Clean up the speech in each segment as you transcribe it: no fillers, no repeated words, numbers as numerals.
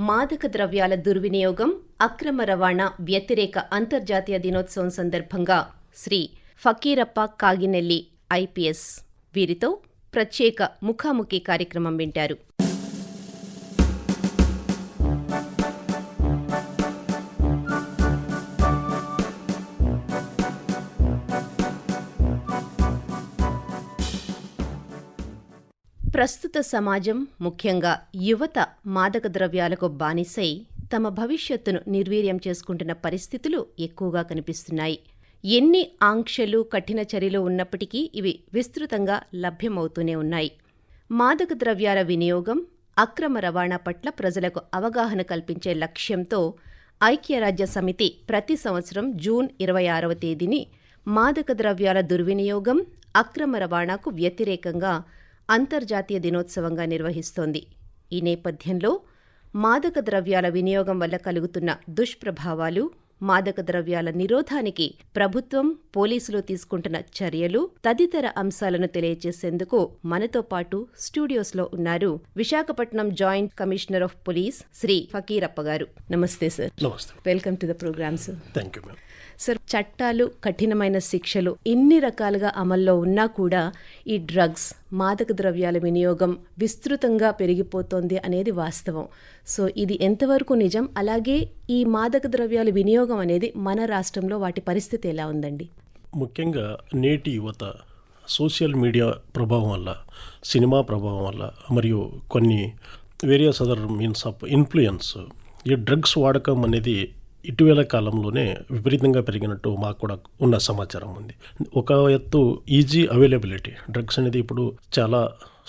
మాదక ద్రవ్యాల దుర్వినియోగం, అక్రమ రవాణా వ్యతిరేక అంతర్జాతీయ దినోత్సవం సందర్భంగా శ్రీ ఫకీరప్ప కాగినెల్లి ఐపీఎస్ వీరితో ప్రత్యేక ముఖాముఖి కార్యక్రమం వింటారు. ప్రస్తుత సమాజం, ముఖ్యంగా యువత మాదక ద్రవ్యాలకు బానిసై తమ భవిష్యత్తును నిర్వీర్యం చేసుకుంటున్న పరిస్థితులు ఎక్కువగా కనిపిస్తున్నాయి. ఎన్ని ఆంక్షలు, కఠిన చర్యలు ఉన్నప్పటికీ ఇవి విస్తృతంగా లభ్యమవుతూనే ఉన్నాయి. మాదక ద్రవ్యాల వినియోగం, అక్రమ రవాణా పట్ల ప్రజలకు అవగాహన కల్పించే లక్ష్యంతో ఐక్యరాజ్య సమితి ప్రతి సంవత్సరం జూన్ 26వ తేదీని మాదక ద్రవ్యాల దుర్వినియోగం, అక్రమ రవాణాకు వ్యతిరేకంగా అంతర్జాతీయ దినోత్సవంగా నిర్వహిస్తోంది. ఈ నేపథ్యంలో మాదక ద్రవ్యాల వినియోగం వల్ల కలుగుతున్న దుష్ప్రభావాలు, మాదక ద్రవ్యాల నిరోధానికి ప్రభుత్వం, పోలీసులు తీసుకుంటున్న చర్యలు తదితర అంశాలను తెలియజేసేందుకు మనతో పాటు స్టూడియోస్లో ఉన్నారు Visakhapatnam joint commissioner of police Shri Fakirappa గారు. నమస్తే సార్. నమస్తే. Welcome to the programme sir. Thank you ma'am. Sir, చట్టాలు, కఠినమైన శిక్షలు ఇన్ని రకాలుగా అమల్లో ఉన్నా కూడా ఈ డ్రగ్స్, మాదక ద్రవ్యాల వినియోగం విస్తృతంగా పెరిగిపోతోంది అనేది వాస్తవం. సో ఇది ఎంతవరకు నిజం? అలాగే ఈ మాదక ద్రవ్యాల వినియోగం అనేది మన రాష్ట్రంలో వాటి పరిస్థితి ఎలా ఉందండి? ముఖ్యంగా నేటి యువత సోషల్ మీడియా ప్రభావం వల్ల, సినిమా ప్రభావం వల్ల మరియు కొన్ని various other means of influence ఈ డ్రగ్స్ వాడకం అనేది ఇటీవల కాలంలోనే విపరీతంగా పెరిగినట్టు మాకు కూడా ఉన్న సమాచారం ఉంది. ఒక ఎత్తు ఈజీ అవైలబిలిటీ, డ్రగ్స్ అనేది ఇప్పుడు చాలా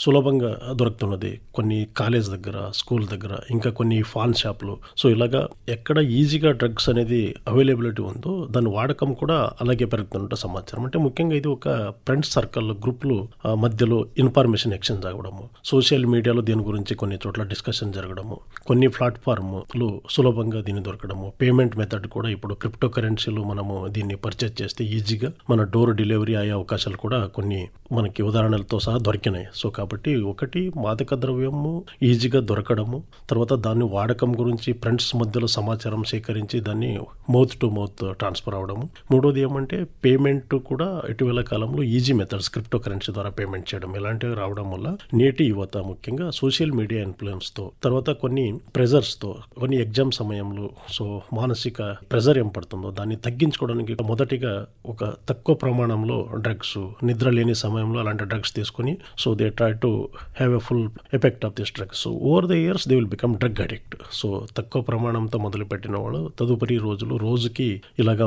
సులభంగా దొరుకుతున్నది కొన్ని కాలేజ్ దగ్గర, స్కూల్ దగ్గర, ఇంకా కొన్ని ఫాన్ షాపులు. సో ఇలాగా ఎక్కడ ఈజీగా డ్రగ్స్ అనేది అవైలబిలిటీ ఉందో దాని వాడకం కూడా అలాగే పెరుగుతున్నట్టు సమాచారం. అంటే ముఖ్యంగా ఇది ఒక ఫ్రెండ్స్ సర్కిల్, గ్రూపులు మధ్యలో ఇన్ఫర్మేషన్ ఎక్స్చేంజ్ అవ్వడము, సోషల్ మీడియాలో దీని గురించి కొన్ని చోట్ల డిస్కషన్ జరగడము, కొన్ని ప్లాట్ఫామ్లు సులభంగా దీన్ని దొరకడము, పేమెంట్ మెథడ్ కూడా ఇప్పుడు క్రిప్టో కరెన్సీలు మనము దీన్ని పర్చేజ్ చేస్తే ఈజీగా మన డోర్ డెలివరీ అయ్యే అవకాశాలు కూడా కొన్ని మనకి ఉదాహరణలతో సహా దొరికినాయి. సో కాబట్టి ఒకటి మాదక ద్రవ్యము ఈజీగా దొరకడము, తర్వాత దాన్ని వాడకం గురించి ఫ్రెండ్స్ మధ్యలో సమాచారం సేకరించి దాన్ని మౌత్ టు మౌత్ ట్రాన్స్ఫర్ అవ్వడము. మూడోది ఏమంటే పేమెంట్ కూడా ఇటీవల కాలంలో ఈజీ మెథడ్స్ క్రిప్టో కరెన్సీ ద్వారా పేమెంట్ చేయడం ఇలాంటివి రావడం వల్ల నేటి యువత ముఖ్యంగా సోషల్ మీడియా ఇన్ఫ్లుయెన్స్తో, తర్వాత కొన్ని ప్రెజర్స్తో, కొన్ని ఎగ్జామ్ సమయంలో సో మానసిక ప్రెజర్ ఏం పడుతుందో దాన్ని తగ్గించుకోవడానికి మొదటిగా ఒక తక్కువ ప్రమాణంలో డ్రగ్స్, నిద్ర లేని సమయంలో అలాంటి డ్రగ్స్ తీసుకొని so they try to have a full effect of this drugs. So over the years they will become drug addict. So తక్కువ ప్రమాణంతో మొదలుపెట్టిన వాళ్ళు తదుపరి రోజుకి ఇలాగా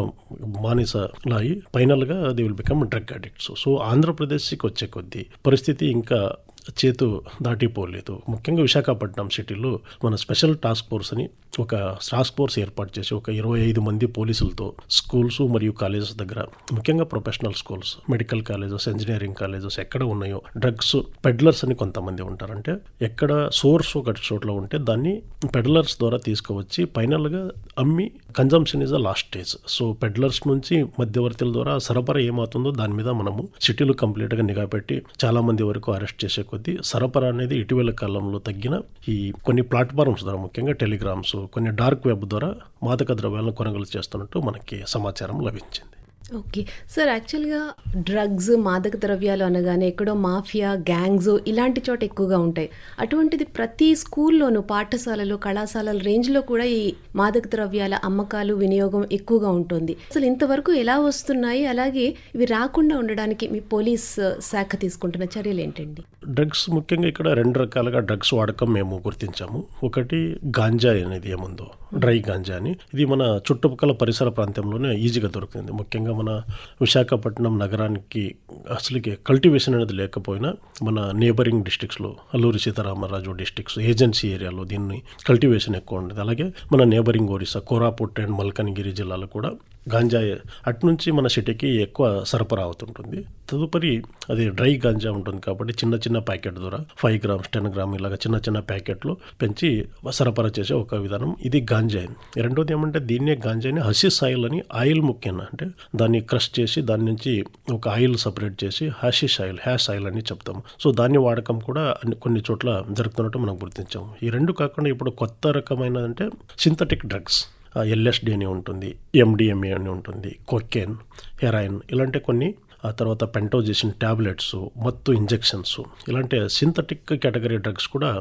మానిసలాయి ఫైనల్గా they will become drug addicts. So ఆంధ్రప్రదేశ్కి వచ్చే కొద్దీ పరిస్థితి ఇంకా చేతు దాటిపోలేదు. ముఖ్యంగా విశాఖపట్నం సిటీలో మన స్పెషల్ టాస్క్ ఫోర్స్ అని ఒక టాస్క్ ఫోర్స్ ఏర్పాటు చేసి ఒక 25 మంది పోలీసులతో స్కూల్స్ మరియు కాలేజెస్ దగ్గర, ముఖ్యంగా professional schools, medical colleges, engineering colleges ఎక్కడ ఉన్నాయో డ్రగ్స్ పెడ్లర్స్ అని కొంతమంది ఉంటారు. అంటే ఎక్కడ సోర్స్ ఒక చోట్ల ఉంటే దాన్ని పెడ్లర్స్ ద్వారా తీసుకువచ్చి ఫైనల్గా అమ్మి consumption is the last stage. So peddlers నుంచి మధ్యవర్తుల ద్వారా సరఫరా ఏమవుతుందో దాని మీద మనము సిటీలో కంప్లీట్గా నిఘా పెట్టి చాలా మంది వరకు అరెస్ట్ చేసే కొద్దీ సరఫరా అనేది ఇటీవల కాలంలో తగ్గిన ఈ కొన్ని ప్లాట్ఫామ్స్ ద్వారా, ముఖ్యంగా టెలిగ్రామ్స్, కొన్ని డార్క్ వెబ్ ద్వారా మాదక ద్రవ్యాలను కొనుగోలు చేస్తున్నట్టు మనకి సమాచారం లభించింది. ఓకే సార్, యాక్చువల్గా డ్రగ్స్, మాదక ద్రవ్యాలు అనగానే ఎక్కడో మాఫియా, గ్యాంగ్స్ ఇలాంటి చోట ఎక్కువగా ఉంటాయి. అటువంటిది ప్రతి స్కూల్లోనూ, పాఠశాలలు, కళాశాలల రేంజ్లో కూడా ఈ మాదక ద్రవ్యాల అమ్మకాలు, వినియోగం ఎక్కువగా ఉంటుంది. అసలు ఇంతవరకు ఎలా వస్తున్నాయి? అలాగే ఇవి రాకుండా ఉండడానికి మీ పోలీస్ శాఖ తీసుకుంటున్న చర్యలు ఏంటండి? డ్రగ్స్ ముఖ్యంగా ఇక్కడ 2 రకాలుగా డ్రగ్స్ వాడకం మేము గుర్తించాము. ఒకటి గాంజా అనేది ఏముందో, డ్రై గాంజా అని, ఇది మన చుట్టుపక్కల పరిసర ప్రాంతంలోనే ఈజీగా దొరుకుతుంది. ముఖ్యంగా మన విశాఖపట్నం నగరానికి అసలుకి కల్టివేషన్ అనేది లేకపోయినా మన నేబరింగ్ డిస్ట్రిక్ట్స్లో, అల్లూరి సీతారామరాజు డిస్ట్రిక్ట్స్, ఏజెన్సీ ఏరియాలో దీన్ని కల్టివేషన్ ఎక్కువ ఉండేది. అలాగే మన నేబరింగ్ ఒరిస్సా, కోరాపుట్ అండ్ మల్కనగిరి జిల్లాలో కూడా గాంజా అటునుంచి మన సిటీకి ఎక్కువ సరఫరా అవుతుంటుంది. తదుపరి అది డ్రై గాంజా ఉంటుంది కాబట్టి చిన్న చిన్న ప్యాకెట్ ద్వారా 5 grams 10 grams ఇలాగ చిన్న చిన్న ప్యాకెట్లు పెంచి సరఫరా చేసే ఒక విధానం. ఇది గాంజా. రెండోది ఏమంటే దీన్నే గాంజాని హషిష్ ఆయిల్ అని, ఆయిల్ ముఖ్యంగా అంటే దాన్ని క్రష్ చేసి దాని నుంచి ఒక ఆయిల్ సపరేట్ చేసి హ్యాషిష్ ఆయిల్, హ్యాష్ ఆయిల్ అని చెప్తాము. సో దాని వాడకం కూడా కొన్ని చోట్ల జరుగుతున్నట్టు మనం గుర్తించాము. ఈ రెండు కాకుండా ఇప్పుడు కొత్త రకమైన అంటే సింథటిక్ డ్రగ్స్, LSD అని ఉంటుంది, MDMA అని ఉంటుంది, కొకేన్, హెరాయిన్ ఇలాంటి కొన్ని, ఆ తర్వాత పెంటోజిసిన్ ట్యాబ్లెట్స్, మత్తు ఇంజెక్షన్స్, ఇలాంటి సింథటిక్ కేటగిరీ డ్రగ్స్ కూడా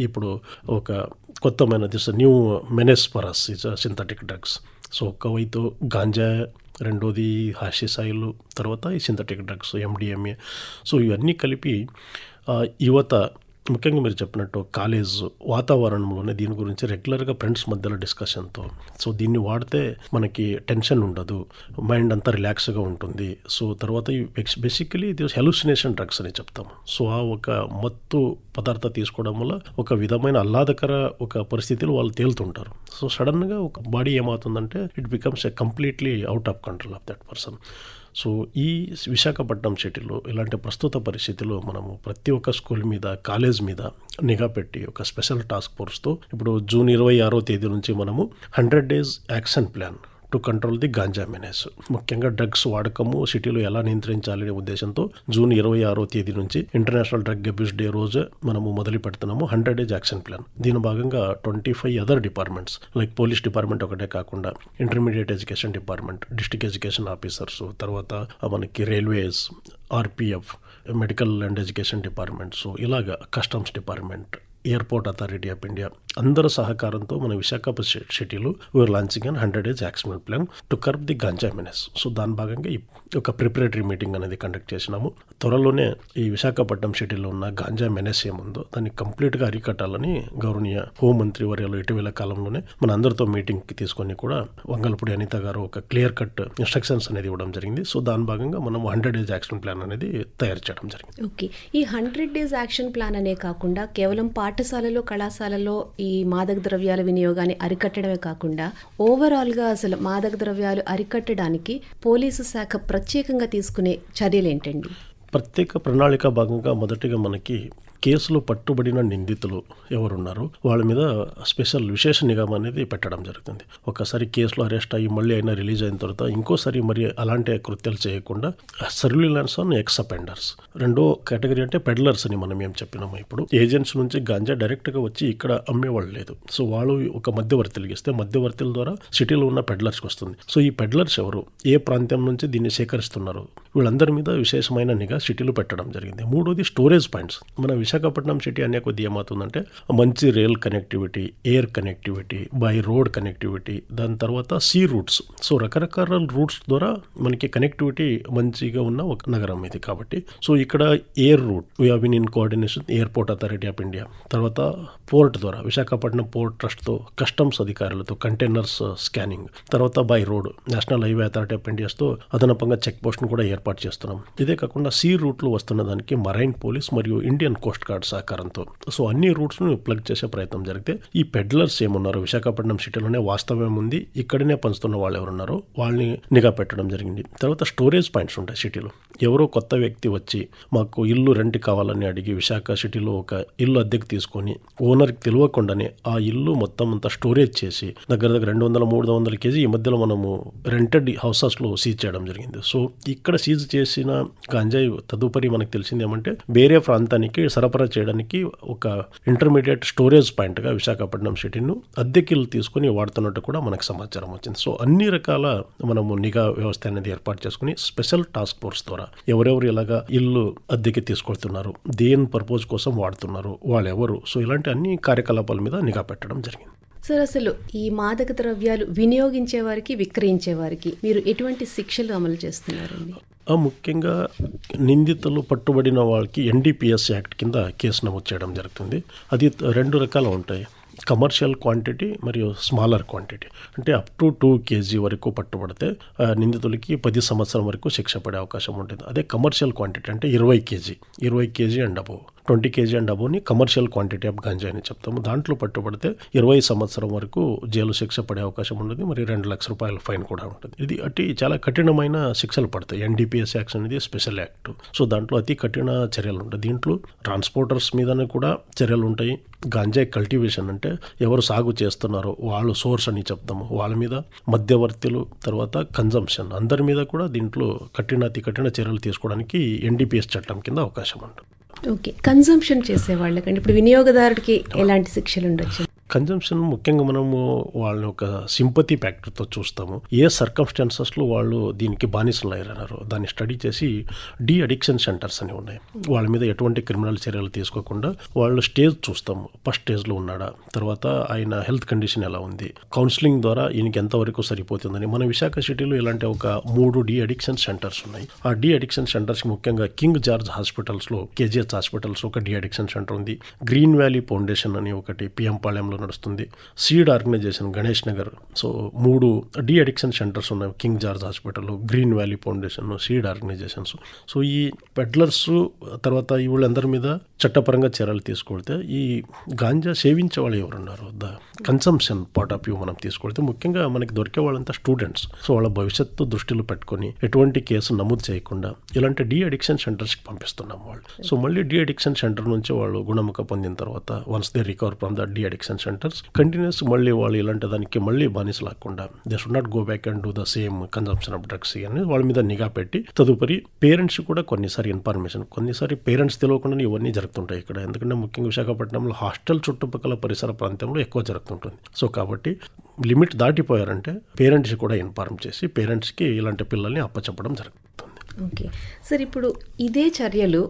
ఇప్పుడు ఒక కొత్తమైన this new menace for us is synthetic drugs. So ఒకవైపు గాంజా, రెండోది హాషిష్ ఆయిల్, తర్వాత ఈ సింథటిక్ డ్రగ్స్ MDMA. సో ఇవన్నీ కలిపి యువత ముఖ్యంగా మీరు చెప్పినట్టు కాలేజ్ వాతావరణంలోనే దీని గురించి రెగ్యులర్గా ఫ్రెండ్స్ మధ్యలో డిస్కషన్తో, సో దీన్ని వాడితే మనకి టెన్షన్ ఉండదు, మైండ్ అంతా రిలాక్స్గా ఉంటుంది. సో తర్వాత బేసికలీ ఇది హెలుసినేషన్ డ్రగ్స్ అని చెప్తాము. సో ఆ ఒక మత్తు పదార్థ తీసుకోవడం వల్ల ఒక విధమైన ఆహ్లాదకర ఒక పరిస్థితిలో వాళ్ళు తేలుతుంటారు. సో సడన్గా ఒక బాడీ ఏమవుతుందంటే it becomes a completely out of control of that person. So ఈ విశాఖపట్నం సిటీలో ఇలాంటి ప్రస్తుత పరిస్థితిలో మనము ప్రతి ఒక్క స్కూల్ మీద, కాలేజ్ మీద నిఘా పెట్టి ఒక స్పెషల్ టాస్క్ ఫోర్స్తో ఇప్పుడు జూన్ 26వ తేదీ నుంచి మనము 100 days action plan to control the ganja menace, ముఖ్యంగా డ్రగ్స్ వాడకము సిటీలో ఎలా నియంత్రించాలనే ఉద్దేశంతో జూన్ 26వ తేదీ నుంచి ఇంటర్నేషనల్ డ్రగ్ అబ్యూస్ డే రోజు మనము మొదలు పెడుతున్నాము 100 days యాక్షన్ ప్లాన్. దీని భాగంగా 25 other departments like police department ఒకటే కాకుండా intermediate education department, district education officers, తర్వాత మనకి railways, RPF, medical and education departments, ఇలాగా customs department, airport authority of India అందరి సహకారంతో మన విశాఖపట్నం సిటీలో we're launching and 100 days action plan to curb the ganja menace. So దాని భాగంగా ఒక ప్రిపరేటరీ మీటింగ్ అనేది కండక్ట్ చేసినాము. త్వరలోనే ఈ విశాఖపట్నం సిటీలో ఉన్న గాంజా మెనేస్ ఏముందో దాన్ని కంప్లీట్గా అరికట్టాలని గౌరవనీయ హోంమంత్రి వర్యాలు ఇటీవల కాలంలోనే మన అందరితో మీటింగ్కి తీసుకొని కూడా వంగలపూడి అనిత గారు ఒక క్లియర్ కట్ ఇన్స్ట్రక్షన్స్ అనేది ఇవ్వడం జరిగింది. సో దాని భాగంగా మనం 100 days యాక్షన్ ప్లాన్ అనేది తయారు చేయడం జరిగింది. ఓకే, ఈ 100 days యాక్షన్ ప్లాన్ అనే కాకుండా కేవలం పాఠశాలలో, కళాశాలలో ఈ మాదక ద్రవ్యాల వినియోగాన్ని అరికట్టడమే కాకుండా ఓవరాల్గా అసలు మాదక ద్రవ్యాలు అరికట్టడానికి పోలీసు శాఖ ప్రత్యేకంగా తీసుకునే చర్యలు ఏంటండి? ప్రత్యేక ప్రణాళిక భాగంగా మొదటిగా మనకి కేసులో పట్టుబడిన నిందితులు ఎవరున్నారో వాళ్ళ మీద స్పెషల్ విశేష నిఘా అనేది పెట్టడం జరుగుతుంది. ఒకసారి కేసులో అరెస్ట్ అయ్యి మళ్ళీ అయినా రిలీజ్ అయిన తర్వాత ఇంకోసారి మరి అలాంటి కృత్యాలు చేయకుండా సర్విలెన్స్ ఆన్ ఎక్స్ అపెండర్స్. రెండో కేటగిరీ అంటే పెడ్లర్స్ అని మనం ఏం చెప్పినాము. ఇప్పుడు ఏజెంట్స్ నుంచి గాంజా డైరెక్ట్గా వచ్చి ఇక్కడ అమ్మేవాళ్ళు లేదు. సో వాళ్ళు ఒక మధ్యవర్తులు ఇస్తే మధ్యవర్తుల ద్వారా సిటీలో ఉన్న పెడ్లర్స్కి వస్తుంది. సో ఈ పెడ్లర్స్ ఎవరు, ఏ ప్రాంతం నుంచి దీన్ని సేకరిస్తున్నారు, వీళ్ళందరి మీద విశేషమైన నిఘా సిటీలో పెట్టడం జరిగింది. మూడోది స్టోరేజ్ పాయింట్స్. మన విశాఖపట్నం సిటీ అనే కొద్ది ఏమవుతుందంటే మంచి rail connectivity, air connectivity, by road connectivity, దాని తర్వాత సీ రూట్స్. సో రకరకాల రూట్స్ ద్వారా మనకి కనెక్టివిటీ మంచిగా ఉన్న ఒక నగరం ఇది కాబట్టి. సో ఇక్కడ air route we have been in coordination airport authority of India, తర్వాత పోర్ట్ ద్వారా విశాఖపట్నం పోర్ట్ ట్రస్ట్తో, కస్టమ్స్ అధికారులతో కంటైనర్స్ స్కానింగ్, తర్వాత by road national highway authority of ఇండియాస్తో అదనపంగా చెక్ పోస్ట్ను కూడా ఏర్పాటు చేస్తున్నాం. ఇదే కాకుండా సీ రూట్లో వస్తున్న దానికి మరైన్ పోలీస్ మరియు ఇండియన్ కోస్ట్ గార్డ్ సహకారంతో సో అన్ని రూట్స్ను ప్లగ్ చేసే ప్రయత్నం జరిగితే ఈ పెడ్లర్స్ ఏమున్నారో విశాఖపట్నం సిటీలోనే వాస్తవం ఉంది, ఇక్కడనే పంచుతున్న వాళ్ళు ఎవరున్నారో వాళ్ళని నిఘా పెట్టడం జరిగింది. తర్వాత స్టోరేజ్ పాయింట్స్ ఉంటాయి సిటీలో. ఎవరో కొత్త వ్యక్తి వచ్చి మాకు ఇల్లు రెంట్ కావాలని అడిగి విశాఖ సిటీలో ఒక ఇల్లు అద్దెకు తీసుకొని ఓనర్కి తెలియకుండానే ఆ ఇల్లు మొత్తం అంతా స్టోరేజ్ చేసి దగ్గర 200-300 kg ఈ మధ్యలో మనము రెంటెడ్ హౌసెస్లో సీజ్ చేయడం జరిగింది. సో ఇక్కడ సీజ్ చేసిన గంజాయి తదుపరి మనకు తెలిసింది ఏమంటే వేరే ప్రాంతానికి సరఫరా చేయడానికి ఒక ఇంటర్మీడియట్ స్టోరేజ్ పాయింట్గా విశాఖపట్నం సిటీను అద్దెకిల్లు తీసుకుని వాడుతున్నట్టు కూడా మనకు సమాచారం వచ్చింది. సో అన్ని రకాల మనము నిఘా వ్యవస్థ అనేది ఏర్పాటు చేసుకుని స్పెషల్ టాస్క్ ఫోర్స్ ద్వారా ఎవరెవరు ఇలాగా ఇల్లు అద్దెకి తీసుకొస్తున్నారు, దేని పర్పస్ కోసం వాడుతున్నారు, వాళ్ళెవరు, సో ఇలాంటి అన్ని కార్యకలాపాల మీద నిఘా పెట్టడం జరిగింది. సార్, అసలు ఈ మాదక ద్రవ్యాలు వినియోగించే వారికి, విక్రయించే వారికి మీరు ఎటువంటి శిక్షలు అమలు చేస్తున్నారండి? ముఖ్యంగా నిందితులు పట్టుబడిన వాళ్ళకి NDPS యాక్ట్ కింద కేసు నమోదు చేయడం జరుగుతుంది. అది 2 రకాలు ఉంటాయి, కమర్షియల్ క్వాంటిటీ మరియు స్మాలర్ క్వాంటిటీ. అంటే అప్ టు 2 kg వరకు పట్టుబడితే నిందితులకి 10 సంవత్సరం వరకు శిక్ష పడే అవకాశం ఉంటుంది. అదే కమర్షియల్ క్వాంటిటీ అంటే 20 kg and above 20 kg and అబోని కమర్షియల్ క్వాంటిటీ ఆఫ్ గంజా అని చెప్తాము. దాంట్లో పట్టుబడితే 20 సంవత్సరం వరకు జైలు శిక్ష పడే అవకాశం ఉంటుంది, మరి 2 లక్షల రూపాయల ఫైన్ కూడా ఉంటుంది. ఇది చాలా కఠినమైన శిక్షలు పడతాయి. NDPS యాక్ట్ అనేది స్పెషల్ యాక్ట్. సో దాంట్లో అతి కఠిన చర్యలు ఉంటాయి. దీంట్లో ట్రాన్స్పోర్టర్స్ మీదనే కూడా చర్యలు ఉంటాయి. గాంజా కల్టివేషన్ అంటే ఎవరు సాగు చేస్తున్నారో వాళ్ళు సోర్స్ అని చెప్తాము, వాళ్ళ మీద, మధ్యవర్తులు, తర్వాత కన్జంప్షన్ అందరి మీద కూడా దీంట్లో అతి కఠిన చర్యలు తీసుకోవడానికి NDPS చట్టం కింద అవకాశం ఉంటుంది. ఓకే, కన్జంప్షన్ చేసే వాళ్ళకండి ఇప్పుడు వినియోగదారుడికి ఎలాంటి శిక్షలు ఉండొచ్చు? కన్జంప్షన్ ముఖ్యంగా మనము వాళ్ళని ఒక సింపతి ఫ్యాక్టర్తో చూస్తాము. ఏ సర్కమ్స్టాన్సెస్లో వాళ్ళు దీనికి బానిసలు అయ్యారన్నారో దాన్ని స్టడీ చేసి అడిక్షన్ సెంటర్స్ అని ఉన్నాయి. వాళ్ళ మీద ఎటువంటి క్రిమినల్ చర్యలు తీసుకోకుండా వాళ్ళు స్టేజ్ చూస్తాము. ఫస్ట్ స్టేజ్లో ఉన్నాడా, తర్వాత ఆయన హెల్త్ కండిషన్ ఎలా ఉంది, కౌన్సిలింగ్ ద్వారా ఈయనకి ఎంతవరకు సరిపోతుందని. మన విశాఖ సిటీలో ఇలాంటి ఒక 3 అడిక్షన్ సెంటర్స్ ఉన్నాయి. ఆ అడిక్షన్ సెంటర్స్ ముఖ్యంగా కింగ్ జార్జ్ హాస్పిటల్స్లో, KGH హాస్పిటల్స్ ఒక అడిక్షన్ సెంటర్ ఉంది. గ్రీన్ వ్యాలీ ఫౌండేషన్ అని ఒకటి PM పాళెంలో నడుస్తుంది. Seed organisation Ganesh Nagar. So 3 addiction centres ఉన్నాయి. King George hospital, Green Valley Foundation, Seed organisations. So ఈ పెడ్లర్స్ తర్వాత వీళ్ళందరి మీద చట్టపరంగా చర్యలు తీసుకొడితే, ఈ గాంజా సేవించే వాళ్ళు ఎవరున్నారు, కన్సంప్షన్ పార్ట్ ఆఫ్ వ్యూ మనం తీసుకొడితే ముఖ్యంగా మనకి దొరికే వాళ్ళంతా స్టూడెంట్స్. సో వాళ్ళ భవిష్యత్తు దృష్టిలో పెట్టుకొని ఎటువంటి కేసు నమోదు చేయకుండా ఇలాంటి అడిక్షన్ సెంటర్స్కి పంపిస్తున్నాం వాళ్ళు. సో మళ్ళీ అడిక్షన్ సెంటర్ నుంచి వాళ్ళు గుణముఖ పొందిన తర్వాత once they recover from the addiction centres continues మళ్ళీ వాళ్ళు ఇలాంటి దానికి మళ్ళీ బానిస లాకుండా they should not go back and do the same consumption of drugs అని వాళ్ళ మీద నిఘా పెట్టి, తదుపరి పేరెంట్స్ కూడా కొన్నిసారి ఇన్ఫర్మేషన్, కొన్నిసారి పేరెంట్స్ తెలియకుండా ఇవన్నీ జరుగుతుంటాయి ఇక్కడ. ఎందుకంటే ముఖ్యంగా విశాఖపట్నంలో హాస్టల్ చుట్టుపక్కల పరిసర ప్రాంతంలో ఎక్కువ జరుగుతుంటుంది. సో కాబట్టి లిమిట్ దాటిపోయారంటే పేరెంట్స్ కూడా ఇన్ఫార్మ్ చేసి పేరెంట్స్కి ఇలాంటి పిల్లల్ని అప్పచెప్పడం జరుగుతుంది. ఓకే సార్, ఇప్పుడు ఇదే చర్యలు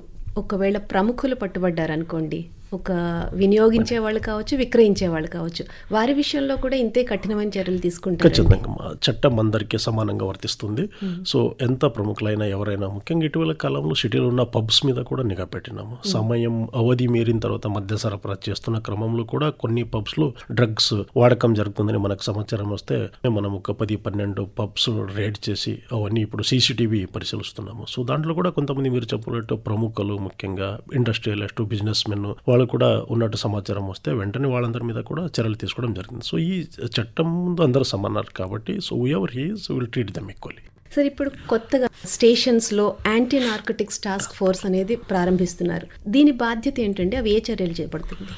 ఒకవేళ ప్రముఖులు పట్టుబడ్డారనుకోండి, ఒక వినియోగించే వాళ్ళు కావచ్చు, విక్రయించే వాళ్ళు కావచ్చు, వారి విషయంలో కూడా ఇంతే కఠినమైన చర్యలు తీసుకుంటారు? ఖచ్చితంగా చట్టం అందరికీ సమానంగా వర్తిస్తుంది. సో ఎంత ప్రముఖులైనా ఎవరైనా, ముఖ్యంగా ఇటీవల కాలంలో సిటీలో ఉన్న పబ్స్ మీద కూడా నిఘా పెట్టినాము. సమయం అవధి మీరిన తర్వాత మద్య సరఫరా చేస్తున్న క్రమంలో కూడా కొన్ని పబ్స్లో డ్రగ్స్ వాడకం జరుగుతుందని మనకు సమాచారం వస్తే మనం ఒక 10-12 పబ్స్ రేడ్ చేసి అవన్నీ ఇప్పుడు CCTV పరిశీలిస్తున్నాము. సో దాంట్లో కూడా కొంతమంది మీరు చెప్పినట్టు ప్రముఖులు, ముఖ్యంగా ఇండస్ట్రియలిస్ట్, బిజినెస్ మెన్ వాళ్ళు కూడా ఉన్నట్టు సమాచారం వస్తే వెంటనే వాళ్ళందరి మీద కూడా చర్యలు తీసుకోవడం జరిగింది. సో ఈ చట్టం ముందు అందరూ సమానారు కాబట్టి so ever he's will treat them equally. Sir, ఇప్పుడు కొత్తగా స్టేషన్స్లో యాంటీ నార్కోటిక్స్ టాస్క్ ఫోర్స్ అనేది ప్రారంభిస్తున్నారు. దీని బాధ్యత ఏంటంటే అవి ఏ చర్యలు చేపడుతుంది?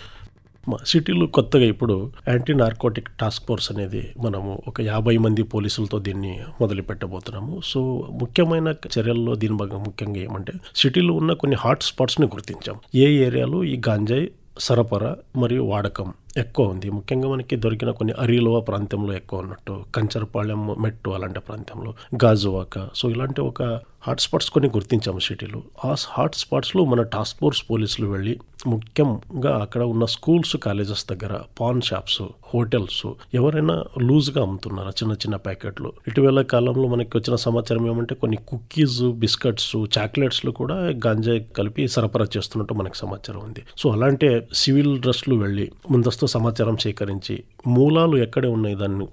మా సిటీలో కొత్తగా ఇప్పుడు యాంటీ నార్కోటిక్ టాస్క్ ఫోర్స్ అనేది మనము ఒక 50 మంది పోలీసులతో దీన్ని మొదలు పెట్టబోతున్నాము. సో ముఖ్యమైన చర్యల్లో దీని భాగంగా ముఖ్యంగా ఏమంటే సిటీలో ఉన్న కొన్ని హాట్ స్పాట్స్ని గుర్తించాం. ఏ ఏరియాలో ఈ గాంజాయి సరఫరా మరియు వాడకం ఎక్కువ ఉంది. ముఖ్యంగా మనకి దొరికిన కొన్ని అరిలోవ ప్రాంతంలో ఎక్కువ ఉన్నట్టు, కంచరపాళెం, మెట్టు అలాంటి ప్రాంతంలో, గాజువాక. సో ఇలాంటి ఒక హాట్స్పాట్స్ కొన్ని గుర్తించాము సిటీలో. ఆ హాట్స్పాట్స్లో మన టాస్క్ ఫోర్స్ పోలీసులు వెళ్ళి ముఖ్యంగా అక్కడ ఉన్న స్కూల్స్, కాలేజెస్ దగ్గర, పాన్ షాప్స్, హోటల్స్ ఎవరైనా లూజ్గా అమ్ముతున్నారా చిన్న చిన్న ప్యాకెట్లు. ఇటీవల కాలంలో మనకి వచ్చిన సమాచారం ఏమంటే కొన్ని కుకీస్, బిస్కెట్స్, చాక్లెట్స్లు కూడా గాంజాయి కలిపి సరఫరా చేస్తున్నట్టు మనకు సమాచారం ఉంది. సో అలాంటి సివిల్ డ్రెస్లు వెళ్ళి ముందస్తు సమాచారం సేకరించి మూలాలు ఎక్కడే ఉన్నాయి దాన్ని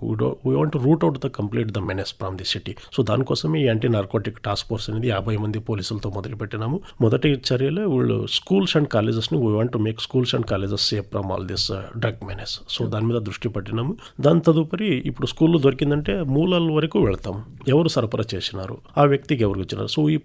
we want to root out the complete the menace from the city. So దానికోసమే ఈ యాంటీ నార్కోటిక్ టాస్క్ ఫోర్స్ అనేది 50 మంది పోలీసులతో మొదలుపెట్టినాము. మొదటి చర్యలే వీళ్ళు స్కూల్స్ అండ్ కాలేజెస్ని we want to make schools and colleges safe from all this drug menace. So దాని మీద దృష్టి పెట్టినాము. దాని తదుపరి ఇప్పుడు స్కూల్లో దొరికిందంటే మూలాల వరకు వెళ్తాం. ఎవరు సరఫరా చేసినారు, ఆ వ్యక్తికి ఎవరు ఇచ్చినారు. సో ఈ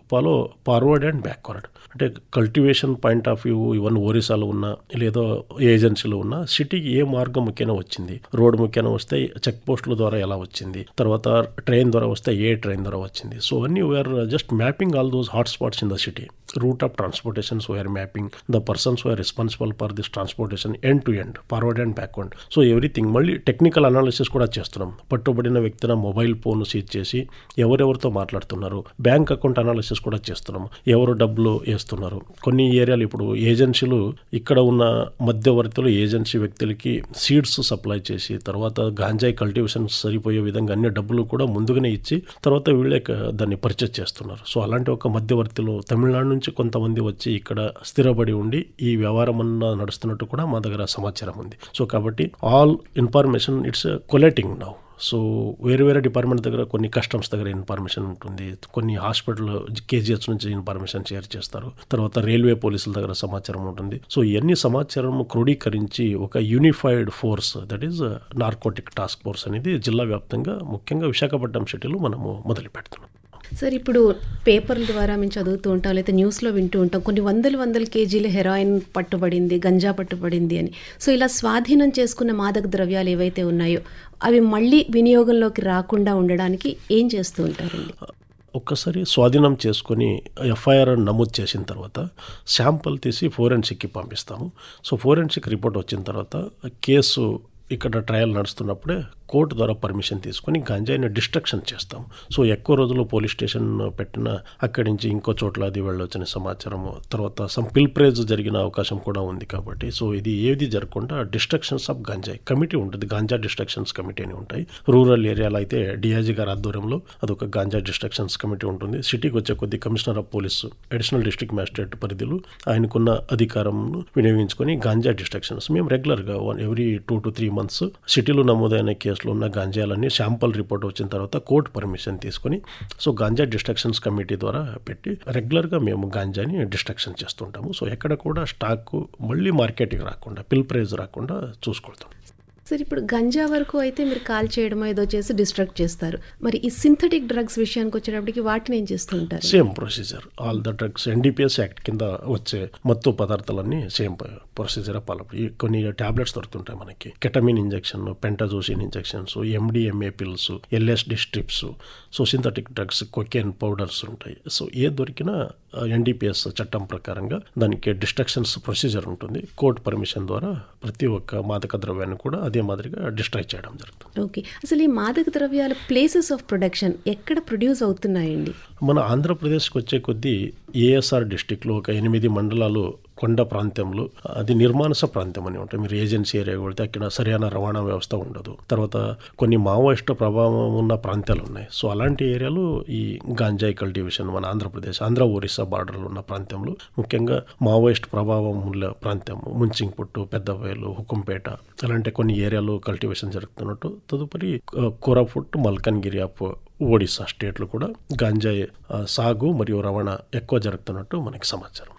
ఫార్వర్డ్ అండ్ బ్యాక్వర్డ్ అంటే cultivation point of view even ఒరిస్సాలో ఉన్న లేదో ఏజెన్సీలో ఉన్న సిటీకి ఏ మార్గం ముఖ్యంగా వచ్చింది, రోడ్ ముఖ్యంగా వస్తే చెక్ పోస్టుల ద్వారా ఎలా వచ్చింది, తర్వాత ట్రైన్ ద్వారా వస్తే ఏ ట్రైన్ ద్వారా వచ్చింది. సో అన్నీ we are just mapping all those hot spots in the city. Route of transportations we are mapping, the persons we are responsible for this transportation end to end, forward and backward. So everything మళ్ళీ technical analysis కూడా చేస్తున్నాం. పట్టుబడిన వ్యక్తిన mobile phone seize చేసి ఎవరెవరితో మాట్లాడుతున్నారు, bank account analysis కూడా చేస్తున్నాం. ఎవరు డబ్బులు వేస్తున్నారు. కొన్ని ఏరియాలు ఇప్పుడు ఏజెన్సీలు ఇక్కడ ఉన్న మధ్యవర్తులు ఏజెన్సీ వ్యక్తులకి సీడ్స్ సప్లై చేసి తర్వాత గాంజాయి కల్టివేషన్ సరిపోయే విధంగా అన్ని డబ్బులు కూడా ముందుగానే ఇచ్చి తర్వాత వీళ్ళే దాన్ని పర్చేజ్ చేస్తున్నారు. సో అలాంటి ఒక మధ్యవర్తులు తమిళనాడు నుంచి కొంతమంది వచ్చి ఇక్కడ స్థిరపడి ఉండి ఈ వ్యవహారం అన్న నడుస్తున్నట్టు కూడా మా దగ్గర సమాచారం ఉంది. సో కాబట్టి all information it's collecting now. So వేరే వేరే డిపార్ట్మెంట్ దగ్గర కొన్ని కస్టమ్స్ దగ్గర ఇన్ఫర్మేషన్ ఉంటుంది, కొన్ని హాస్పిటల్ కేజీహెచ్ నుంచి ఇన్ఫర్మేషన్ షేర్ చేస్తారు, తర్వాత రైల్వే పోలీసుల దగ్గర సమాచారం ఉంటుంది. సో ఇవన్నీ సమాచారం క్రోడీకరించి ఒక unified force, that is narcotic task force అనేది జిల్లా వ్యాప్తంగా ముఖ్యంగా విశాఖపట్నం సిటీలో మనము మొదలు పెడుతున్నాం. సార్, ఇప్పుడు పేపర్ల ద్వారా మేము చదువుతూ ఉంటాం, లేకపోతే న్యూస్లో వింటూ ఉంటాం, కొన్ని వందల కేజీల హెరాయిన్ పట్టుబడింది, గంజా పట్టుబడింది అని. సో ఇలా స్వాధీనం చేసుకున్న మాదక ద్రవ్యాలు ఏవైతే ఉన్నాయో అవి మళ్ళీ వినియోగంలోకి రాకుండా ఉండడానికి ఏం చేస్తూ ఉంటారండి? ఒక్కసారి స్వాధీనం చేసుకొని ఎఫ్ఐఆర్ నమోదు చేసిన తర్వాత శాంపుల్ తీసి ఫోరెన్సిక్కి పంపిస్తాము. సో ఫోరెన్సిక్ రిపోర్ట్ వచ్చిన తర్వాత కేసు ఇక్కడ ట్రయల్ నడుస్తున్నప్పుడే కోర్టు ద్వారా పర్మిషన్ తీసుకొని గంజాయిని డిస్ట్రక్షన్ చేస్తాము. సో ఎక్కువ రోజులు పోలీస్ స్టేషన్ పెట్టిన అక్కడి నుంచి ఇంకో చోట్ల అది వెళ్ళొచ్చిన సమాచారము, తర్వాత సమ్ పిల్ప్రేజ్ జరిగిన అవకాశం కూడా ఉంది. కాబట్టి సో ఇది ఏది జరగకుండా డిస్ట్రక్షన్స్ ఆఫ్ గంజాయి కమిటీ ఉంటుంది, గాంజా డిస్ట్రక్షన్స్ కమిటీ అని ఉంటాయి. రూరల్ ఏరియాలో అయితే డిఐజీ గారి ఆధ్వర్యంలో అదొక గాంజా డిస్ట్రక్షన్స్ కమిటీ ఉంటుంది. సిటీకి వచ్చే కొద్ది commissioner of police, additional district magistrate పరిధిలో ఆయనకున్న అధికారంను వినియోగించుకొని గాంజా డిస్ట్రక్షన్స్ మేము రెగ్యులర్గా ఎవ్రీ 2 to 3 months సిటీలో నమోదైన కేసులో ఉన్న గాంజాలన్నీ శాంపుల్ రిపోర్ట్ వచ్చిన తర్వాత కోర్టు పర్మిషన్ తీసుకొని సో గాంజా డిస్ట్రక్షన్స్ కమిటీ ద్వారా పెట్టి రెగ్యులర్గా మేము గాంజాని డిస్ట్రక్షన్ చేస్తుంటాము. సో ఎక్కడ కూడా స్టాక్ మళ్ళీ మార్కెట్కి రాకుండా, పిల్ప్రైజ్ రాకుండా చూసుకుంటాం. సార్, ఇప్పుడు గంజా వరకు అయితే మీరు కాల్ చేయడమో ఏదో చేసి డిస్ట్రక్ట్ చేస్తారు, మరి ఈ సింథటిక్ డ్రగ్స్ విషయానికి వచ్చేటప్పటికి వాటిని ఏం చేస్తూ ఉంటారు? Same procedure, all the drugs NDPS act కింద వచ్చే మత్తు పదార్థాలన్నీ సేమ్ ప్రొసీజర్ పాలపడి కొన్ని టాబ్లెట్స్ దొరుకుతుంటాయి మనకి, ketamine injection, pentazocine injections, MDMA pills, LSD strips, so synthetic drugs, cocaine powders ఉంటాయి. సో ఏ దొరికినా NDPS చట్టం ప్రకారంగా దానికి డిస్ట్రక్షన్స్ ప్రొసీజర్ ఉంటుంది. కోర్టు పర్మిషన్ ద్వారా ప్రతి ఒక్క మాదక ద్రవ్యాన్ని కూడా అదే మాదిరిగా డిస్ట్రాయ్ చేయడం జరుగుతుంది. ఓకే, అసలు ఈ మాదక ద్రవ్యాల ప్లేసెస్ ఆఫ్ ప్రొడక్షన్ ఎక్కడ ప్రొడ్యూస్ అవుతున్నాయండి? మన ఆంధ్రప్రదేశ్కి వచ్చే కొద్దీ ASR డిస్టిక్లో ఒక 8 మండలాలు కొండ ప్రాంతంలో, అది నిర్మానుష ప్రాంతం అని ఉంటాయి. మీరు ఏజెన్సీ ఏరియా వెళ్తే అక్కడ సరైన రవాణా వ్యవస్థ ఉండదు. తర్వాత కొన్ని మావోయిస్టు ప్రభావం ఉన్న ప్రాంతాలు ఉన్నాయి. సో అలాంటి ఏరియాలో ఈ గాంజాయి కల్టివేషన్ మన ఆంధ్ర ఒరిస్సా బార్డర్లో ఉన్న ప్రాంతంలో ముఖ్యంగా మావోయిస్ట్ ప్రభావం ఉన్న ప్రాంతం, ముంచింగ్పుట్టు, పెద్దబయలు, హుకుంపేట అలాంటి కొన్ని ఏరియాలో కల్టివేషన్ జరుగుతున్నట్టు. తదుపరి కోరాపుట్, మల్కన్గిరి ఆఫ్ ఒడిస్సా స్టేట్లు కూడా గాంజాయి సాగు మరియు రవాణా ఎక్కువ జరుగుతున్నట్టు మనకి సమాచారం.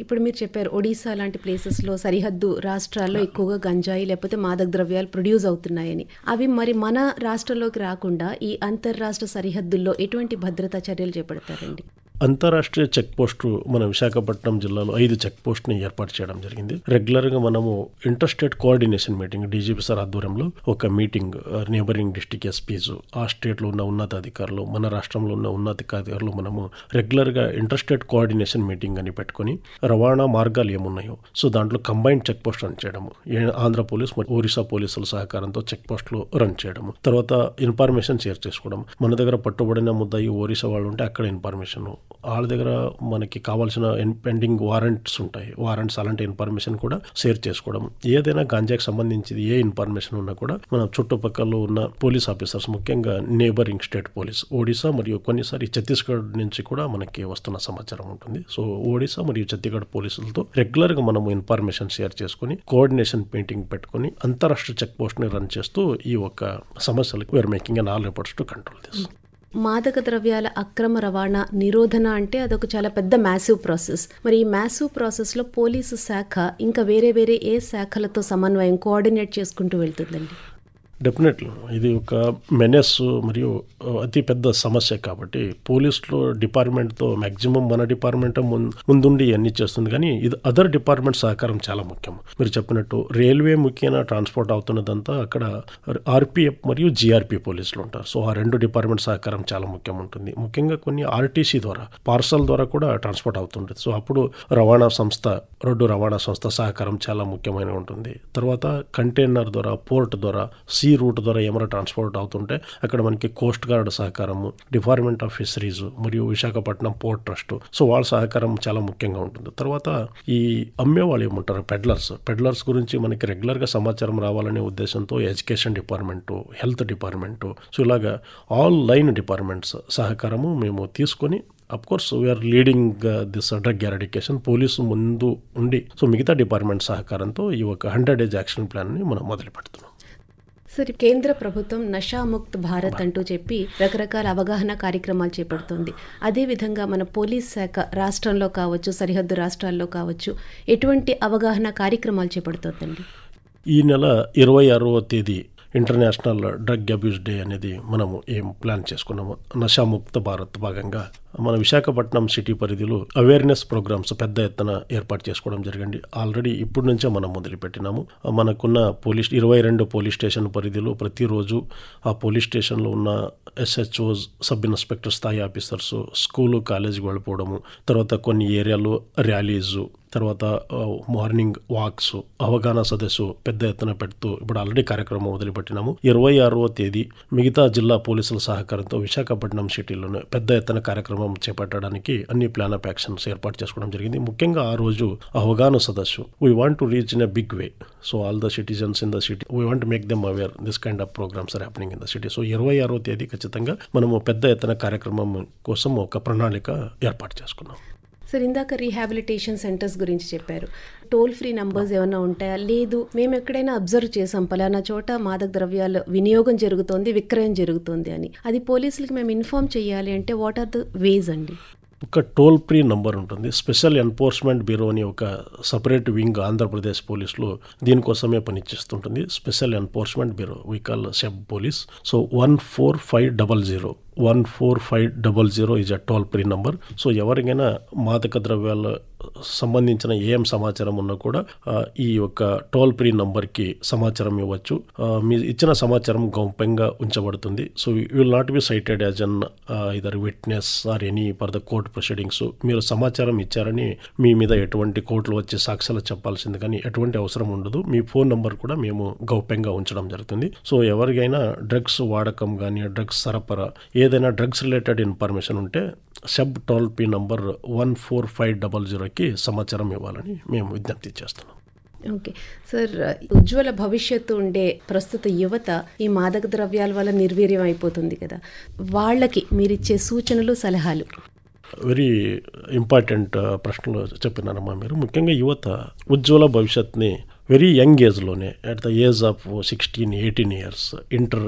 ఇప్పుడు మీరు చెప్పారు ఒడిశా లాంటి ప్లేసెస్లో, సరిహద్దు రాష్ట్రాల్లో ఎక్కువగా గంజాయి లేకపోతే మాదక ద్రవ్యాలు ప్రొడ్యూస్ అవుతున్నాయని. అవి మరి మన రాష్ట్రంలోకి రాకుండా ఈ అంతర్రాష్ట్ర సరిహద్దుల్లో ఎటువంటి భద్రతా చర్యలు చేపడతారండి? అంతర్రాష్ట్రీయ చెక్ పోస్టు మన విశాఖపట్నం జిల్లాలో 5 చెక్ పోస్ట్ని ఏర్పాటు చేయడం జరిగింది. రెగ్యులర్గా మనము inter state coordination meeting, DGP sir ఆధ్వర్యంలో ఒక మీటింగ్ నేబరింగ్ డిస్ట్రిక్ట్ ఎస్పీస్, ఆ స్టేట్లో ఉన్న ఉన్నతాధికారులు, మన రాష్ట్రంలో ఉన్న ఉన్నతాధికారులు మనము రెగ్యులర్గా ఇంటర్ స్టేట్ కోఆర్డినేషన్ మీటింగ్ అని పెట్టుకొని రవాణా మార్గాలు ఏమున్నాయో సో దాంట్లో కంబైన్డ్ చెక్ పోస్ట్ రన్ చేయడము, ఆంధ్ర పోలీస్ మరియు ఒరిస్సా పోలీసుల సహకారంతో చెక్ పోస్టులు రన్ చేయడము, తర్వాత ఇన్ఫర్మేషన్ షేర్ చేసుకోవడం. మన దగ్గర పట్టుబడిన ముద్దాయి ఒరిస్సా వాళ్ళు ఉంటే అక్కడ ఇన్ఫర్మేషన్, వాళ్ళ దగ్గర మనకి కావాల్సిన పెండింగ్ వారెంట్స్ ఉంటాయి, వారెంట్స్ అలాంటి ఇన్ఫర్మేషన్ కూడా షేర్ చేసుకోవడం. ఏదైనా గాంజాకి సంబంధించి ఏ ఇన్ఫర్మేషన్ ఉన్నా కూడా మన చుట్టుపక్కల ఉన్న పోలీస్ ఆఫీసర్స్, ముఖ్యంగా నేబరింగ్ స్టేట్ పోలీస్, ఒడిశా మరియు కొన్నిసారి ఛత్తీస్గఢ్ నుంచి కూడా మనకి వస్తున్న సమాచారం ఉంటుంది. సో ఒడిశా మరియు ఛత్తీస్గఢ్ పోలీసులతో రెగ్యులర్గా మనము ఇన్ఫర్మేషన్ షేర్ చేసుకుని కోఆర్డినేషన్ మీటింగ్ పెట్టుకుని అంతరాష్ట్రీయ చెక్ పోస్ట్ని రన్ చేస్తూ ఈ ఒక సమస్యలకు we are making all efforts to control this. మాదక ద్రవ్యాల అక్రమ రవాణా నిరోధన అంటే అదొక చాలా పెద్ద మ్యాసివ్ ప్రాసెస్. మరి ఈ మ్యాసివ్ ప్రాసెస్లో పోలీసు శాఖ ఇంకా వేరే ఏ శాఖలతో సమన్వయం, కోఆర్డినేట్ చేసుకుంటూ వెళ్తుందండి? డెఫినెట్లీ ఇది ఒక మెనెస్ మరియు అతి పెద్ద సమస్య. కాబట్టి పోలీసులో డిపార్ట్మెంట్తో మ్యాక్సిమం మన డిపార్ట్మెంట్ ముందుండి అన్ని చేస్తుంది, కానీ ఇది అదర్ డిపార్ట్మెంట్ సహకారం చాలా ముఖ్యం. మీరు చెప్పినట్టు రైల్వే ముఖ్యంగా ట్రాన్స్పోర్ట్ అవుతున్నదంతా అక్కడ RPF మరియు GRP పోలీసులు ఉంటారు. సో ఆ 2 డిపార్ట్మెంట్ సహకారం చాలా ముఖ్యం ఉంటుంది. ముఖ్యంగా కొన్ని RTC ద్వారా, పార్సల్ ద్వారా కూడా ట్రాన్స్పోర్ట్ అవుతుంటుంది. సో అప్పుడు రవాణా సంస్థ, రోడ్డు రవాణా సంస్థ సహకారం చాలా ముఖ్యమైన ఉంటుంది. తర్వాత కంటైనర్ ద్వారా, పోర్ట్ ద్వారా, రూట్ ద్వారా ఏమైనా ట్రాన్స్పోర్ట్ అవుతుంటే అక్కడ మనకి కోస్ట్ గార్డ్ సహకారము, డిపార్ట్మెంట్ ఆఫ్ ఫిషరీస్ మరియు విశాఖపట్నం పోర్ట్ ట్రస్ట్, సో వాళ్ళ సహకారం చాలా ముఖ్యంగా ఉంటుంది. తర్వాత ఈ అమ్మే వాళ్ళు ఏమంటారు, పెడ్లర్స్ గురించి మనకి రెగ్యులర్గా సమాచారం రావాలనే ఉద్దేశంతో education department, health department, so ఇలాగా ఆల్ లైన్ డిపార్ట్మెంట్స్ సహకారము మేము తీసుకొని of course we are leading this drug eradication, police ముందు ఉండి సో మిగతా డిపార్ట్మెంట్ సహకారంతో ఈ ఒక 100 days యాక్షన్ ప్లాన్ని మనం మొదలు పెడుతున్నాం. సరే, కేంద్ర ప్రభుత్వం నషాముక్త్ భారత్ అంటూ చెప్పి రకరకాల అవగాహన కార్యక్రమాలు చేపడుతోంది. అదేవిధంగా మన పోలీస్ శాఖ రాష్ట్రంలో కావచ్చు, సరిహద్దు రాష్ట్రాల్లో కావచ్చు, ఎటువంటి అవగాహన కార్యక్రమాలు చేపడుతోందండి? ఈ నెల 26వ తేదీ ఇంటర్నేషనల్ డ్రగ్ అబ్యూస్ డే అనేది మనము ఏం ప్లాన్ చేసుకున్నాము. నషాముక్త భారత్ భాగంగా మన విశాఖపట్నం సిటీ పరిధిలో అవేర్నెస్ ప్రోగ్రామ్స్ పెద్ద ఎత్తున ఏర్పాటు చేసుకోవడం జరిగింది. ఆల్రెడీ ఇప్పటి నుంచే మనం మొదలుపెట్టినాము. మనకున్న 22 పోలీస్ స్టేషన్ పరిధిలో ప్రతిరోజు ఆ పోలీస్ స్టేషన్లో ఉన్న SHOs, సబ్ ఇన్స్పెక్టర్ స్థాయి ఆఫీసర్స్ స్కూలు కాలేజీకి వెళ్ళిపోవడము, తర్వాత కొన్ని ఏరియాలో ర్యాలీసు, తర్వాత మార్నింగ్ వాక్స్, అవగాహన సదస్సు పెద్ద ఎత్తున పెడుతూ ఇప్పుడు ఆల్రెడీ కార్యక్రమం మొదలుపెట్టినాము. 26వ తేదీ మిగతా జిల్లా పోలీసుల సహకారంతో విశాఖపట్నం సిటీలోనే పెద్ద ఎత్తున కార్యక్రమం చేపట్టడానికి అన్ని ప్లాన్ ఆఫ్ యాక్షన్స్ ఏర్పాటు చేసుకోవడం జరిగింది. ముఖ్యంగా ఆ రోజు అవగాహన సదస్సు we want to reach in a big way. So all the citizens in the city we want make them aware this kind of programmes are happening in the city. So 26వ తేదీ ఖచ్చితంగా మనము పెద్ద ఎత్తున కార్యక్రమం కోసం ఒక ప్రణాళిక ఏర్పాటు చేసుకున్నాం. సార్, ఇందాక రీహాబిలిటేషన్ సెంటర్స్ గురించి చెప్పారు. టోల్ ఫ్రీ నంబర్స్ ఏమైనా ఉంటాయా? లేదు, మేము ఎక్కడైనా అబ్జర్వ్ చేసాం పలానా చోట మాదక ద్రవ్యాల వినియోగం జరుగుతోంది, విక్రయం జరుగుతోంది అని, అది పోలీసులకి మేము ఇన్ఫార్మ్ చేయాలి అంటే వాట్ ఆర్ ద వేస్ అండి? ఒక టోల్ ఫ్రీ నంబర్ ఉంటుంది. స్పెషల్ ఎన్ఫోర్స్మెంట్ బ్యూరో అని ఒక సపరేట్ వింగ్ ఆంధ్రప్రదేశ్ పోలీసులో దీనికోసమే పనిచేస్తుంటుంది. Special enforcement bureau we call SEB police. So 14500 is a toll free number. So ఎవరికైనా మాదక ద్రవ్యాల సంబంధించిన ఏం సమాచారం ఉన్నా కూడా ఈ యొక్క టోల్ ఫ్రీ నంబర్కి సమాచారం ఇవ్వచ్చు. మీ ఇచ్చిన సమాచారం గౌప్యంగా ఉంచబడుతుంది. So you will not be cited as an either witness or any for the court proceedings. మీరు సమాచారం ఇచ్చారని మీ మీద ఎటువంటి కోర్టులో వచ్చే సాక్ష్యాలు చెప్పాల్సింది కానీ ఎటువంటి అవసరం ఉండదు. మీ ఫోన్ నంబర్ కూడా మేము గౌప్యంగా ఉంచడం జరుగుతుంది. సో ఎవరికైనా డ్రగ్స్ వాడకం కానీ, డ్రగ్స్ సరఫరా, ఏదైనా డ్రగ్స్ రిలేటెడ్ ఇన్ఫర్మేషన్ ఉంటే సబ్ టోల్ ఫ్రీ నంబర్ 14500కి సమాచారం ఇవ్వాలని మేము విజ్ఞప్తి చేస్తున్నాం. ఓకే సార్, ఉజ్వల భవిష్యత్తు ఉండే ప్రస్తుత యువత ఈ మాదక ద్రవ్యాల వల్ల నిర్వీర్యం అయిపోతుంది కదా, వాళ్ళకి మీరిచ్చే సూచనలు, సలహాలు? వెరీ ఇంపార్టెంట్ ప్రశ్నలు చెప్పినారమ్మా మీరు. ముఖ్యంగా యువత ఉజ్వల భవిష్యత్ని వెరీ యంగ్ ఏజ్లోనే, at the age of 16-18 years, inter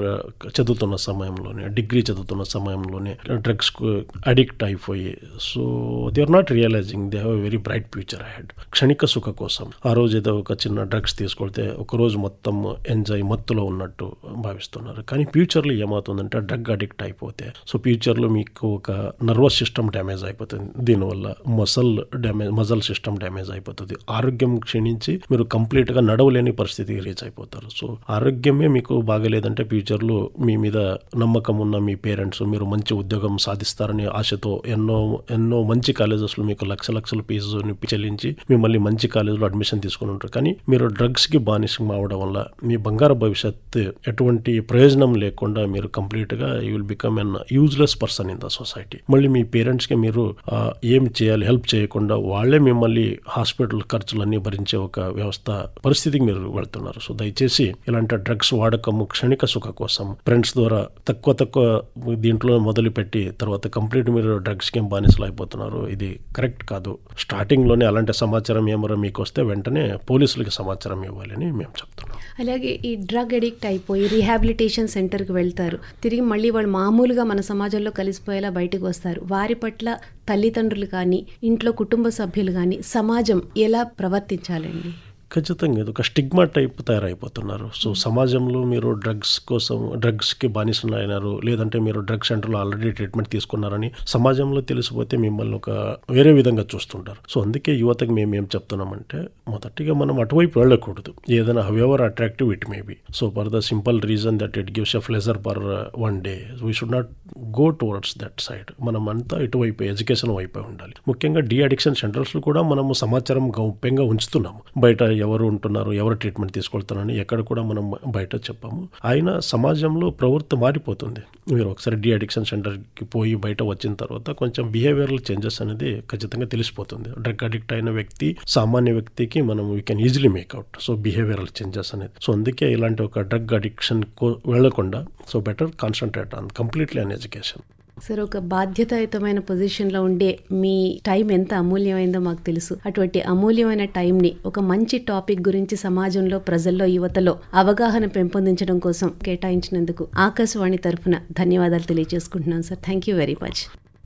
చదువుతున్న సమయంలోనే, డిగ్రీ చదువుతున్న సమయంలోనే డ్రగ్స్కు అడిక్ట్ అయిపోయి, so they are not realising they have a very bright future ahead. క్షణిక సుఖ కోసం ఆ రోజు ఏదో ఒక చిన్న డ్రగ్స్ తీసుకొడితే ఒకరోజు మొత్తం ఎంజాయ్, మత్తులో ఉన్నట్టు భావిస్తున్నారు. కానీ ఫ్యూచర్లో ఏమవుతుందంటే డ్రగ్ అడిక్ట్ అయిపోతే, సో ఫ్యూచర్లో మీకు ఒక నర్వస్ సిస్టమ్ డ్యామేజ్ అయిపోతుంది. దీనివల్ల మజల్ సిస్టమ్ డ్యామేజ్ అయిపోతుంది. ఆరోగ్యం క్షీణించి మీరు కంప్లీట్ నడవలేని పరిస్థితికి రీచ్ అయిపోతారు. సో ఆరోగ్యమే మీకు బాగలేదంటే ఫ్యూచర్లో మీ మీద నమ్మకం ఉన్న మీ పేరెంట్స్ మీరు మంచి ఉద్యోగం సాధిస్తారని ఆశతో ఎన్నో మంచి కాలేజెస్లో మీకు లక్షల ఫీజుని చెల్లించి మిమ్మల్ని మంచి కాలేజీలో అడ్మిషన్ తీసుకుని ఉంటారు. కానీ మీరు డ్రగ్స్కి బానిసం అవడం వల్ల మీ బంగారు భవిష్యత్తు ఎటువంటి ప్రయోజనం లేకుండా మీరు కంప్లీట్గా you will become an useless person in the society. మళ్ళీ మీ పేరెంట్స్కి మీరు ఏం చేయాలి, హెల్ప్ చేయకుండా వాళ్ళే మిమ్మల్ని హాస్పిటల్ ఖర్చులన్నీ భరించే ఒక వ్యవస్థ పరిస్థితికి మీరు వెళ్తున్నారు. సో దయచేసి ఇలాంటి డ్రగ్స్ వాడకము క్షణిక సుఖ కోసం ఫ్రెండ్స్ ద్వారా తక్కువ దీంట్లో మొదలుపెట్టి తర్వాత కంప్లీట్ మీరు డ్రగ్స్కి బానిసలు అయిపోతున్నారు. ఇది కరెక్ట్ కాదు. స్టార్టింగ్లోనే అలాంటి సమాచారం ఏమరా మీకు వస్తే వెంటనే పోలీసులకి సమాచారం ఇవ్వాలని మేము చెప్తున్నాం. అలాగే ఈ డ్రగ్ అడిక్ట్ అయిపోయి రీహాబిలిటేషన్ సెంటర్కి వెళ్తారు, తిరిగి మళ్ళీ వాళ్ళు మామూలుగా మన సమాజంలో కలిసిపోయేలా బయటకు వస్తారు. వారి పట్ల తల్లిదండ్రులు కానీ, ఇంట్లో కుటుంబ సభ్యులు కానీ, సమాజం ఎలా ప్రవర్తించాలండి? ఖచ్చితంగా ఇది ఒక స్టిగ్మా టైప్ తయారైపోతున్నారు. సో సమాజంలో మీరు డ్రగ్స్కి బానిసలు అయినారు, లేదంటే మీరు డ్రగ్ సెంటర్లో ఆల్రెడీ ట్రీట్మెంట్ తీసుకున్నారని సమాజంలో తెలిసిపోతే మిమ్మల్ని ఒక వేరే విధంగా చూస్తుంటారు. సో అందుకే యువతకి మేము ఏం చెప్తున్నామంటే, మొదటిగా మనం అటువైపు వెళ్ళకూడదు. ఏదైనా however attractive it may be, so for the simple reason that it gives a pleasure for one day, we should not go towards that side. మనం అంతా ఇటువైపు ఎడ్యుకేషన్ వైపే ఉండాలి. ముఖ్యంగా డీ అడిక్షన్ సెంటర్స్లో కూడా మనము సమాచారం గౌప్యంగా ఉంచుతున్నాము. బయట ఎవరు ఉంటున్నారు, ఎవరు ట్రీట్మెంట్ తీసుకెళ్తున్నారని ఎక్కడ కూడా మనం బయట చెప్పాము. అయినా సమాజంలో ప్రవృత్తి మారిపోతుంది. మీరు ఒకసారి డీ అడిక్షన్ సెంటర్కి పోయి బయట వచ్చిన తర్వాత కొంచెం బిహేవియరల్ చేంజెస్ అనేది ఖచ్చితంగా తెలిసిపోతుంది. డ్రగ్ అడిక్ట్ అయిన వ్యక్తి, సామాన్య వ్యక్తికి మనం we can easily make out. So behavioural changes అనేది. సో అందుకే ఇలాంటి ఒక డ్రగ్ అడిక్షన్ వెళ్లకుండా, so better concentrate on completely on education. Sir, ఒక బాధ్యతాయుతమైన పొజిషన్లో ఉండే మీ టైం ఎంత అమూల్యమైందో మాకు తెలుసు. అటువంటి అమూల్యమైన టైంని ఒక మంచి టాపిక్ గురించి సమాజంలో, ప్రజల్లో, యువతలో అవగాహన పెంపొందించడం కోసం కేటాయించినందుకు ఆకాశవాణి తరఫున ధన్యవాదాలు తెలియజేసుకుంటున్నాను sir. Thank you very much.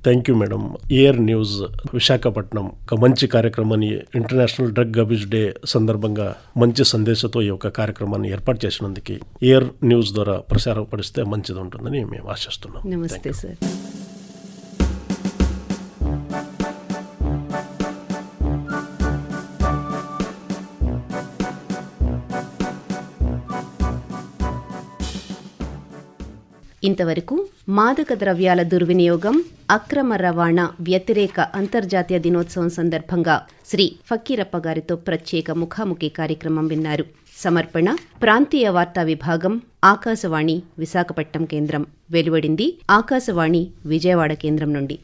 Thank you madam. AIR news Visakhapatnam ఒక మంచి కార్యక్రమాన్ని, ఇంటర్నేషనల్ డ్రగ్ అబ్యూస్ డే సందర్భంగా మంచి సందేశంతో ఈ యొక్క కార్యక్రమాన్ని ఏర్పాటు చేసినందుకు ఏఆర్ న్యూస్ ద్వారా ప్రసారపడిస్తే మంచిది ఉంటుందని మేము ఆశిస్తున్నాం. నమస్తే సార్. ఇంతవరకు మాదక ద్రవ్యాల దుర్వినియోగం, అక్రమ రవాణా వ్యతిరేక అంతర్జాతీయ దినోత్సవం సందర్భంగా శ్రీ ఫకీరప్ప గారితో ప్రత్యేక ముఖాముఖి కార్యక్రమం విన్నారు. సమర్పణ ప్రాంతీయ వార్తా విభాగం, ఆకాశవాణి విశాఖపట్నం కేంద్రం. వెలువడింది ఆకాశవాణి విజయవాడ కేంద్రం నుండి.